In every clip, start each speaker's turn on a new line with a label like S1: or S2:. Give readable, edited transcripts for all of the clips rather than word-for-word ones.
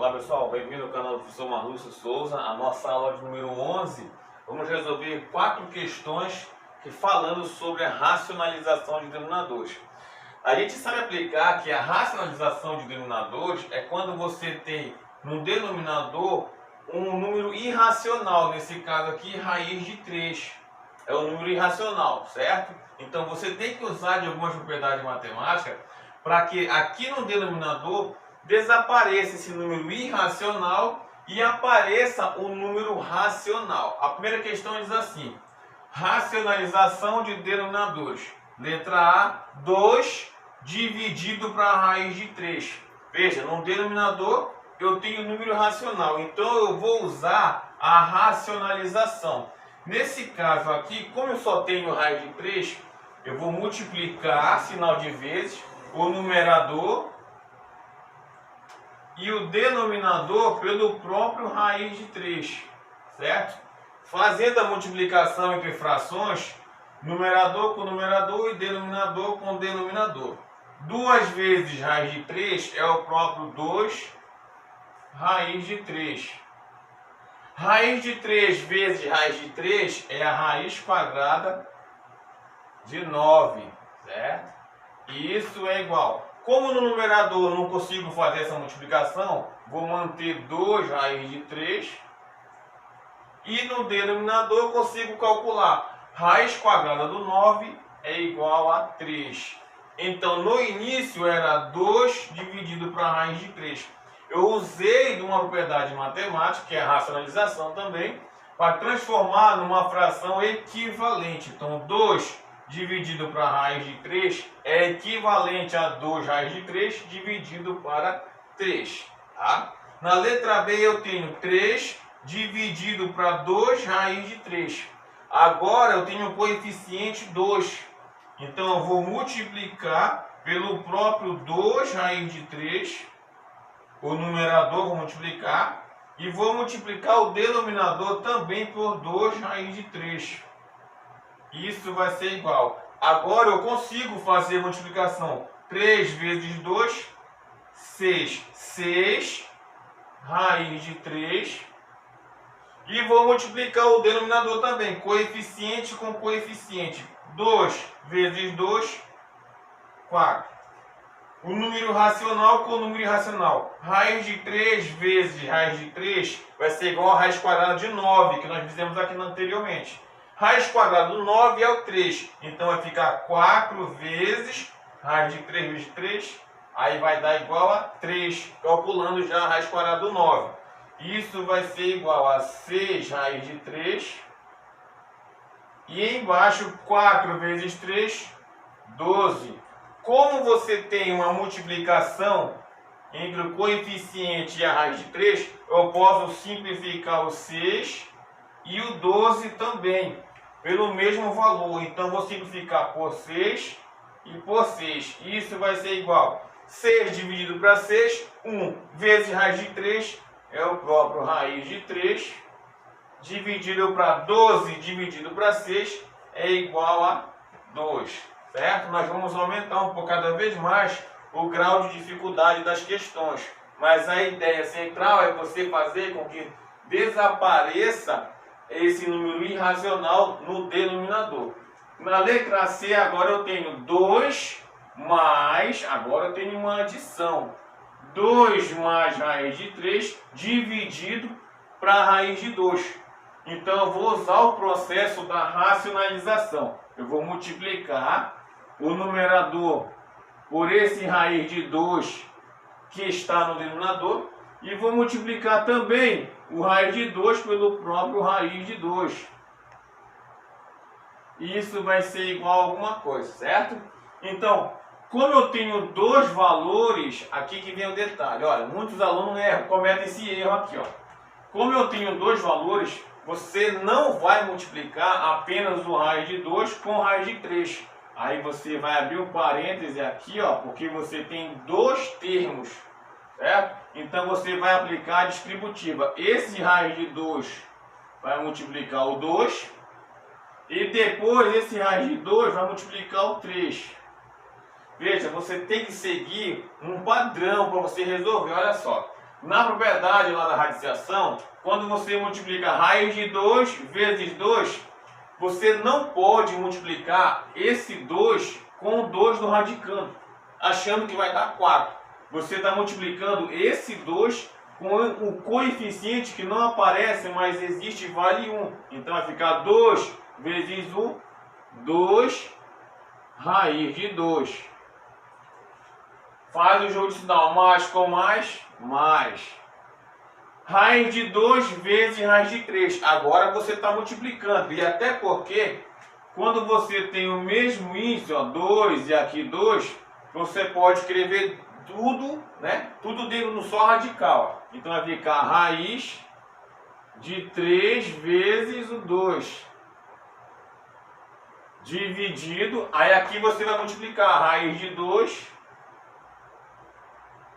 S1: Olá pessoal, bem-vindo ao canal do professor Marlúcio Souza. A nossa aula de número 11, vamos resolver 4 questões falando sobre a racionalização de denominadores. A gente sabe aplicar que a racionalização de denominadores é quando você tem no denominador um número irracional, nesse caso aqui raiz de 3. É um número irracional, certo? Então você tem que usar de algumas propriedades matemáticas para que aqui no denominador desapareça esse número irracional e apareça o número racional. A primeira questão diz assim: racionalização de denominadores. Letra A, 2 dividido para a raiz de 3. Veja, no denominador eu tenho número racional, então eu vou usar a racionalização. Nesse caso aqui, como eu só tenho raiz de 3, eu vou multiplicar, sinal de vezes, o numerador e o denominador pelo próprio raiz de 3, certo? Fazendo a multiplicação entre frações, numerador com numerador e denominador com denominador. 2 vezes raiz de 3 é o próprio 2 raiz de 3. Raiz de 3 vezes raiz de 3 é a raiz quadrada de 9, certo? E isso é igual. Como no numerador eu não consigo fazer essa multiplicação, vou manter 2 raiz de 3. E no denominador eu consigo calcular. Raiz quadrada do 9 é igual a 3. Então no início era 2 dividido para a raiz de 3. Eu usei de uma propriedade matemática, que é a racionalização também, para transformar numa fração equivalente. Então 2 dividido para a raiz de 3 é equivalente a 2 raiz de 3 dividido para 3. Tá? Na letra B eu tenho 3 dividido para 2 raiz de 3. Agora eu tenho o coeficiente 2. Então eu vou multiplicar pelo próprio 2 raiz de 3. O numerador vou multiplicar. E vou multiplicar o denominador também por 2 raiz de 3. Isso vai ser igual. Agora eu consigo fazer a multiplicação. 3 vezes 2, 6. 6 raiz de 3. E vou multiplicar o denominador também. Coeficiente com coeficiente. 2 vezes 2, 4. O número racional com o número irracional. Raiz de 3 vezes raiz de 3 vai ser igual a raiz quadrada de 9, que nós fizemos aqui anteriormente. Raiz quadrada do 9 é o 3. Então vai ficar 4 vezes raiz de 3 vezes 3. Aí vai dar igual a 3. Calculando já a raiz quadrada do 9. Isso vai ser igual a 6 raiz de 3. E embaixo 4 vezes 3, 12. Como você tem uma multiplicação entre o coeficiente e a raiz de 3, eu posso simplificar o 6 e o 12 também, pelo mesmo valor. Então, vou simplificar por 6 e por 6. Isso vai ser igual. 6 dividido para 6, 1 vezes raiz de 3 é o próprio raiz de 3. Dividido para 12 dividido para 6 é igual a 2. Certo? Nós vamos aumentar um pouco cada vez mais o grau de dificuldade das questões. Mas a ideia central é você fazer com que desapareça esse número irracional no denominador. Na letra C agora eu tenho 2 mais, agora eu tenho uma adição. 2 mais raiz de 3 dividido para a raiz de 2. Então eu vou usar o processo da racionalização. Eu vou multiplicar o numerador por esse raiz de 2 que está no denominador e vou multiplicar também o raiz de 2 pelo próprio raiz de 2. Isso vai ser igual a alguma coisa, certo? Então, como eu tenho dois valores, aqui que vem o detalhe. Olha, muitos alunos cometem esse erro aqui. Ó. Como eu tenho dois valores, você não vai multiplicar apenas o raiz de 2 com o raiz de 3. Aí você vai abrir um parêntese aqui, ó, porque você tem dois termos, certo? Então você vai aplicar a distributiva. Esse raiz de 2 vai multiplicar o 2 e depois esse raiz de 2 vai multiplicar o 3. Veja, você tem que seguir um padrão para você resolver. Olha só, Na propriedade lá da radiciação, quando você multiplica raiz de 2 vezes 2, você não pode multiplicar esse 2 com o 2 do radicando, achando que vai dar 4. Você está multiplicando esse 2 com o coeficiente que não aparece, mas existe, vale 1. Então vai ficar 2 vezes 1, 2 raiz de 2. Faz o jogo de sinal, mais com mais, mais. Raiz de 2 vezes raiz de 3. Agora você está multiplicando. E até porque, quando você tem o mesmo índice, ó, 2 e aqui 2, você pode escrever tudo, né? Tudo dentro no só radical. Então vai ficar raiz de 3 vezes o 2. Dividido. Aí aqui você vai multiplicar raiz de 2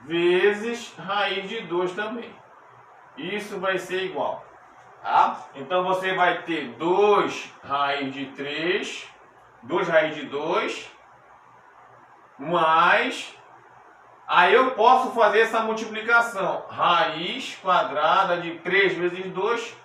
S1: vezes raiz de 2 também. Isso vai ser igual, tá? Então você vai ter 2 raiz de 3, 2 raiz de 2, mais... Aí eu posso fazer essa multiplicação. Raiz quadrada de 3 vezes 2,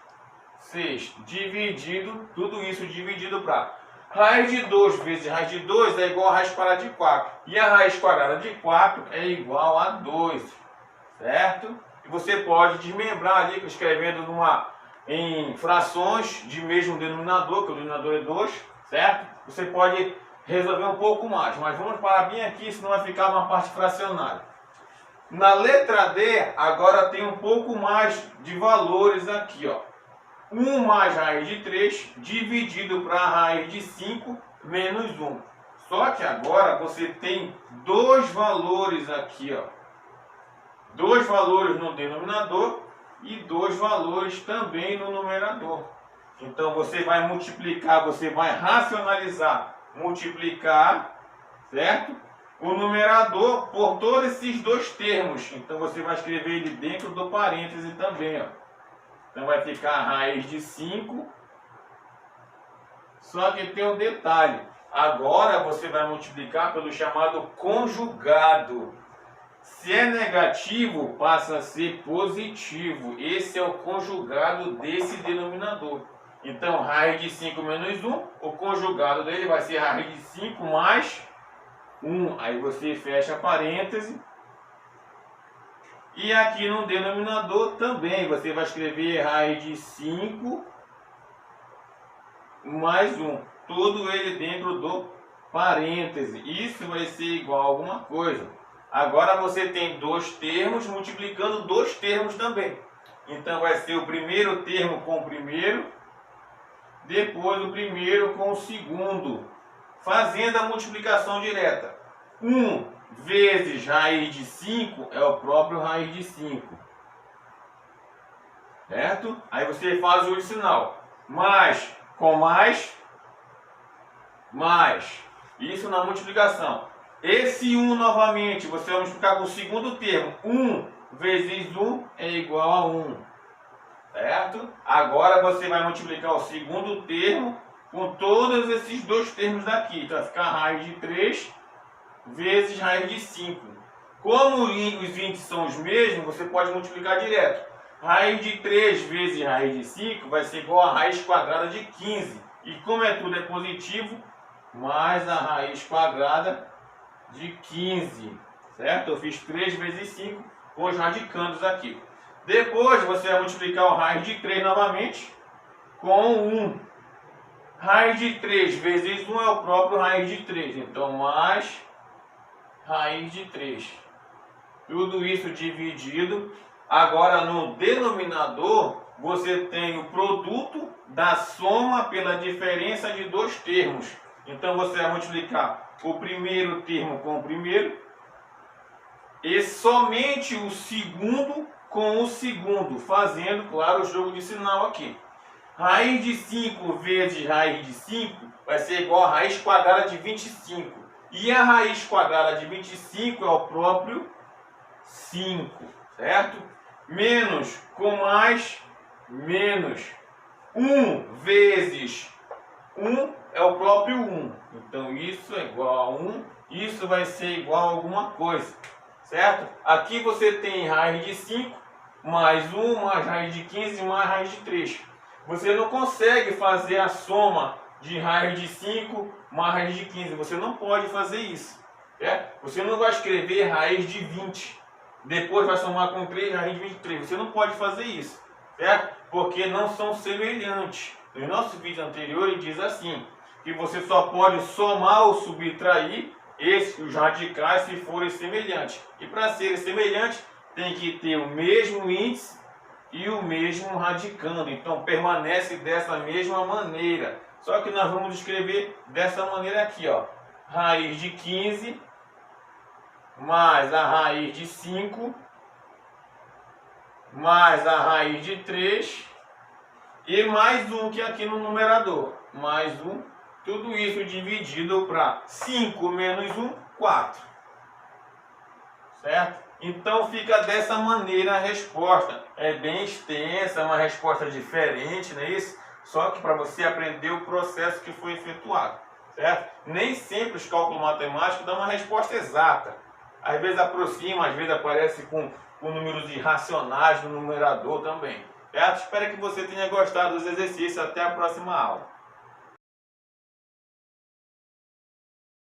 S1: 6. Dividido, tudo isso dividido para... Raiz de 2 vezes raiz de 2 é igual a raiz quadrada de 4. E a raiz quadrada de 4 é igual a 2. Certo? E você pode desmembrar ali, escrevendo em frações de mesmo denominador, que o denominador é 2. Certo? Você pode resolver um pouco mais. Mas vamos parar bem aqui, senão vai ficar uma parte fracionária. Na letra D, agora tem um pouco mais de valores aqui, ó. 1 mais raiz de 3 dividido para a raiz de 5 menos 1. Só que agora você tem dois valores aqui, ó. Dois valores no denominador e dois valores também no numerador. Então você vai multiplicar, você vai racionalizar, multiplicar, certo? O numerador por todos esses dois termos. Então você vai escrever ele dentro do parêntese também, ó. Então vai ficar a raiz de 5. Só que tem um detalhe. Agora você vai multiplicar pelo chamado conjugado. Se é negativo, passa a ser positivo. Esse é o conjugado desse denominador. Então, raiz de 5 menos 1, o conjugado dele vai ser raiz de 5 mais 1. Aí você fecha a parêntese. E aqui no denominador também você vai escrever raiz de 5 mais 1. Tudo ele dentro do parêntese. Isso vai ser igual a alguma coisa. Agora você tem dois termos multiplicando dois termos também. Então vai ser o primeiro termo com o primeiro, depois o primeiro com o segundo, fazendo a multiplicação direta. 1 vezes raiz de 5 é o próprio raiz de 5. Certo? Aí você faz o sinal. Mais com mais, mais. Isso na multiplicação. Esse 1 novamente, você vai multiplicar com o segundo termo. 1 vezes 1 é igual a 1. Certo? Agora você vai multiplicar o segundo termo com todos esses dois termos daqui. Então vai ficar raiz de 3 vezes raiz de 5. Como os índices são os mesmos, você pode multiplicar direto. Raiz de 3 vezes raiz de 5 vai ser igual a raiz quadrada de 15. E como tudo é positivo, mais a raiz quadrada de 15. Certo? Eu fiz 3 vezes 5 com os radicandos aqui. Depois você vai multiplicar o raiz de 3 novamente com 1. Raiz de 3 vezes 1 é o próprio raiz de 3. Então, mais raiz de 3. Tudo isso dividido. Agora, no denominador, você tem o produto da soma pela diferença de dois termos. Então, você vai multiplicar o primeiro termo com o primeiro e somente o segundo com o segundo, fazendo, claro, o jogo de sinal aqui. Raiz de 5 vezes raiz de 5 vai ser igual a raiz quadrada de 25. E a raiz quadrada de 25 é o próprio 5, certo? Menos com mais, menos. 1 vezes 1 é o próprio 1. Então isso é igual a 1. Isso vai ser igual a alguma coisa, certo? Aqui você tem raiz de 5 mais 1, mais raiz de 15, mais raiz de 3. Você não consegue fazer a soma de raiz de 5 mais raiz de 15. Você não pode fazer isso. Você não vai escrever raiz de 20. Depois vai somar com 3 raiz de 23. Você não pode fazer isso. Porque não são semelhantes. No nosso vídeo anterior ele diz assim, que você só pode somar ou subtrair os radicais se forem semelhantes. E para serem semelhantes, tem que ter o mesmo índice e o mesmo radicando. Então permanece dessa mesma maneira. Só que nós vamos escrever dessa maneira aqui, ó. Raiz de 15 mais a raiz de 5 mais a raiz de 3 e mais 1 que é aqui no numerador. Mais 1. Tudo isso dividido para 5 menos 1, 4. Certo? Então fica dessa maneira a resposta. É bem extensa, uma resposta diferente, não é isso? Só que para você aprender o processo que foi efetuado. Certo? Nem sempre os cálculos matemáticos dão uma resposta exata. Às vezes aproxima, às vezes aparece com números irracionais no numerador também. Certo? Espero que você tenha gostado dos exercícios. Até a próxima aula.